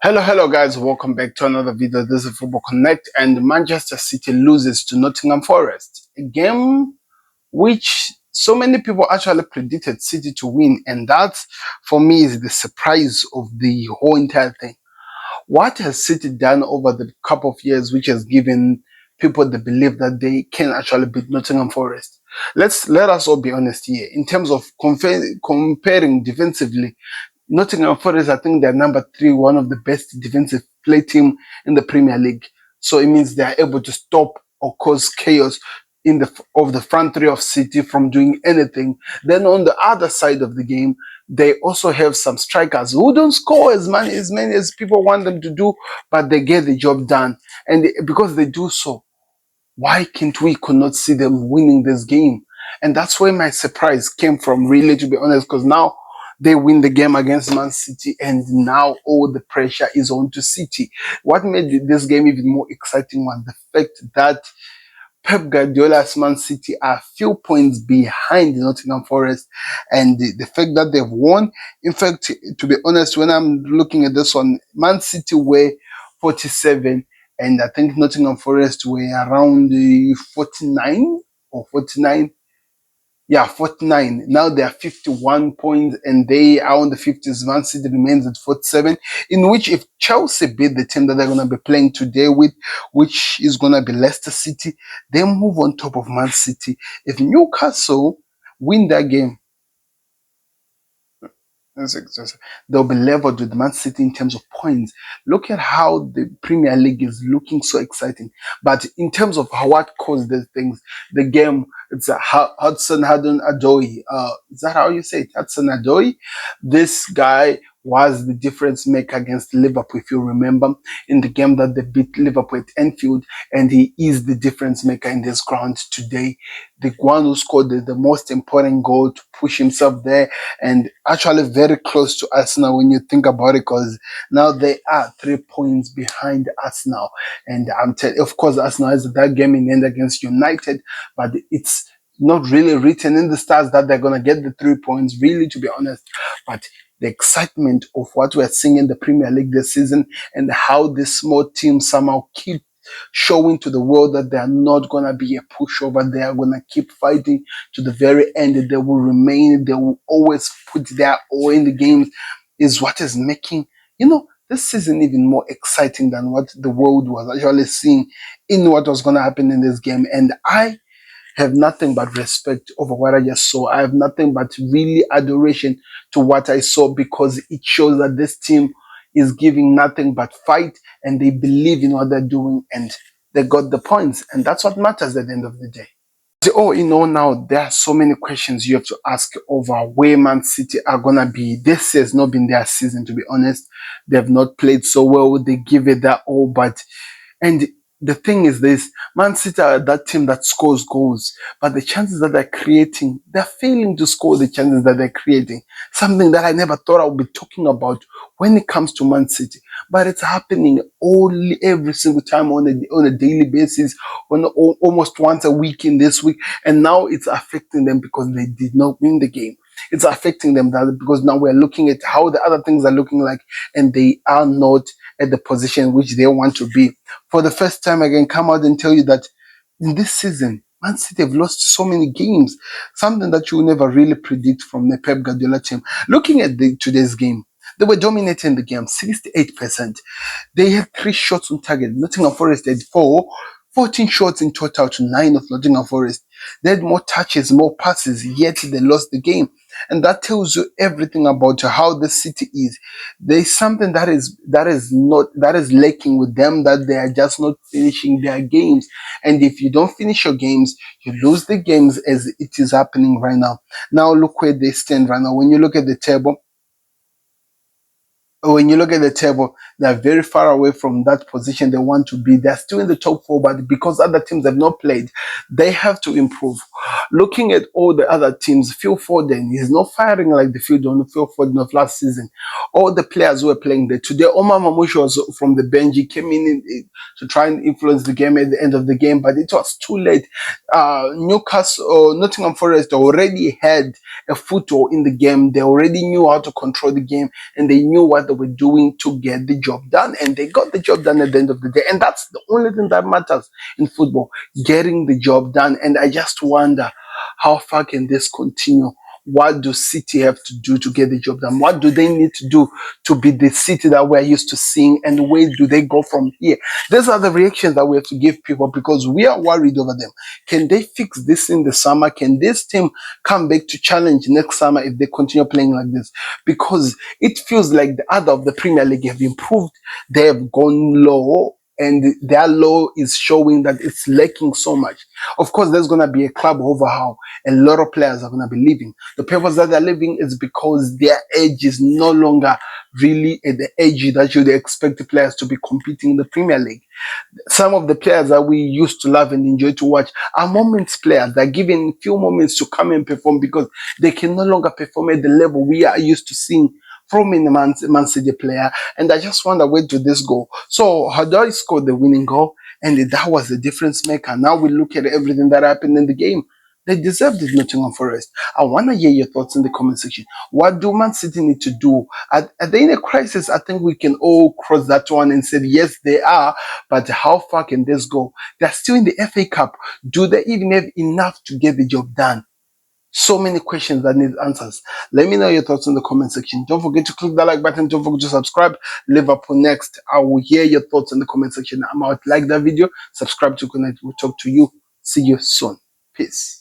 Hello guys, welcome back to another video. This is Football Connect, and Manchester City loses to Nottingham Forest, a game which so many people actually predicted City to win, and that for me is the surprise of the whole entire thing. What has City done over the couple of years which has given people the belief that they can actually beat Nottingham Forest? Let us all be honest here. In terms of comparing defensively, Nottingham Forest, I think they're number three, one of the best defensive play team in the Premier League. So it means they are able to stop or cause chaos in the front three of City from doing anything. Then on the other side of the game, they also have some strikers who don't score as many as people want them to do, but they get the job done. And because they do so, why can't we could not see them winning this game? And that's where my surprise came from, really, to be honest, because now they win the game against Man City, and now all the pressure is on to City. What made this game even more exciting was the fact that Pep Guardiola's Man City are a few points behind Nottingham Forest, and the fact that they've won. In fact, to be honest, when I'm looking at this one, Man City were 47, and I think Nottingham Forest were around 49 or 49. Yeah, 49. Now they are 51 points and they are on the 50s. Man City remains at 47, in which if Chelsea beat the team that they're going to be playing today with, which is going to be Leicester City, they move on top of Man City. If Newcastle win that game, they'll be leveled with Man City in terms of points. Look at how the Premier League is looking so exciting. But in terms of what caused these things, the game, it's a Hudson Odoi. Is that how you say it? Hudson Odoi. This guy was the difference maker against Liverpool, if you remember, in the game that they beat Liverpool at Anfield, and he is the difference maker in this ground today. The one who scored the most important goal to push himself there, and actually very close to Arsenal when you think about it, because now they are 3 points behind Arsenal. And of course, Arsenal has that game in end against United, but it's not really written in the stars that they're going to get the 3 points, really, to be honest. But the excitement of what we're seeing in the Premier League this season, and how this small team somehow keep showing to the world that they are not going to be a pushover. They are going to keep fighting to the very end. They will remain. They will always put their all in the games, is what is making, this season even more exciting than what the world was actually seeing in what was going to happen in this game. And I have nothing but respect over what I just saw. I have nothing but really adoration to what I saw, because it shows that this team is giving nothing but fight, and they believe in what they're doing, and they got the points, and that's what matters at the end of the day. Now there are so many questions you have to ask over where Man City are gonna be. This has not been their season, to be honest. They have not played so well. They give it their all, and the thing is this: Man City are that team that scores goals, but the chances that they're creating, they're failing to score the chances that they're creating. Something that I never thought I would be talking about when it comes to Man City, but it's happening every single time on a daily basis, almost once a week in this week, and now it's affecting them because they did not win the game. It's affecting them because now we're looking at how the other things are looking like, and they are not at the position which they want to be. For the first time, I can come out and tell you that in this season, Man City have lost so many games, something that you will never really predict from the Pep Guardiola team. Looking at today's game, they were dominating the game, 68%. They had 3 shots on target. Nottingham Forest had 4, 14 shots in total to 9 of Nottingham Forest. They had more touches, more passes, yet they lost the game. And that tells you everything about how the city is. There is something that is lacking with them, that they are just not finishing their games. And if you don't finish your games, you lose the games, as it is happening right now. Now look where they stand right now. When you look at the table, they're very far away from that position they want to be. They're still in the top 4, but because other teams have not played, they have to improve. Looking at all the other teams, Phil Foden is not firing like the Phil Foden of last season. All the players who were playing there today, Omar Mamouche was from the bench. He came in to try and influence the game at the end of the game, but it was too late. Nottingham Forest already had a foothold in the game. They already knew how to control the game, and they knew what they were doing to get the job done, and they got the job done at the end of the day. And that's the only thing that matters in football, getting the job done. And I just wonder, how far can this continue? What do City have to do to get the job done? What do they need to do to be the City that we're used to seeing? And where do they go from here? These are the reactions that we have to give people, because we are worried over them. Can they fix this in the summer? Can this team come back to challenge next summer if they continue playing like this? Because it feels like the other of the Premier League have improved. They have gone low, and their low is showing that it's lacking so much. Of course, there's going to be a club overhaul. A lot of players are going to be leaving. The purpose that they're leaving is because their age is no longer really at the age that you'd expect the players to be competing in the Premier League. Some of the players that we used to love and enjoy to watch are moments players. They're given few moments to come and perform because they can no longer perform at the level we are used to seeing from a Man City player. And I just wonder, where did this go? So Hadari scored the winning goal, and that was the difference maker. Now we look at everything that happened in the game. They deserved it, Nottingham Forest. I want to hear your thoughts in the comment section. What do Man City need to do? Are they in a crisis? I think we can all cross that one and say, yes, they are. But how far can this go? They're still in the FA Cup. Do they even have enough to get the job done? So many questions that need answers. Let me know your thoughts in the comment section. Don't forget to click that like button. Don't forget to subscribe. Liverpool next. I will hear your thoughts in the comment section. I'm out. Like that video. Subscribe to connect. We'll talk to you. See you soon. Peace.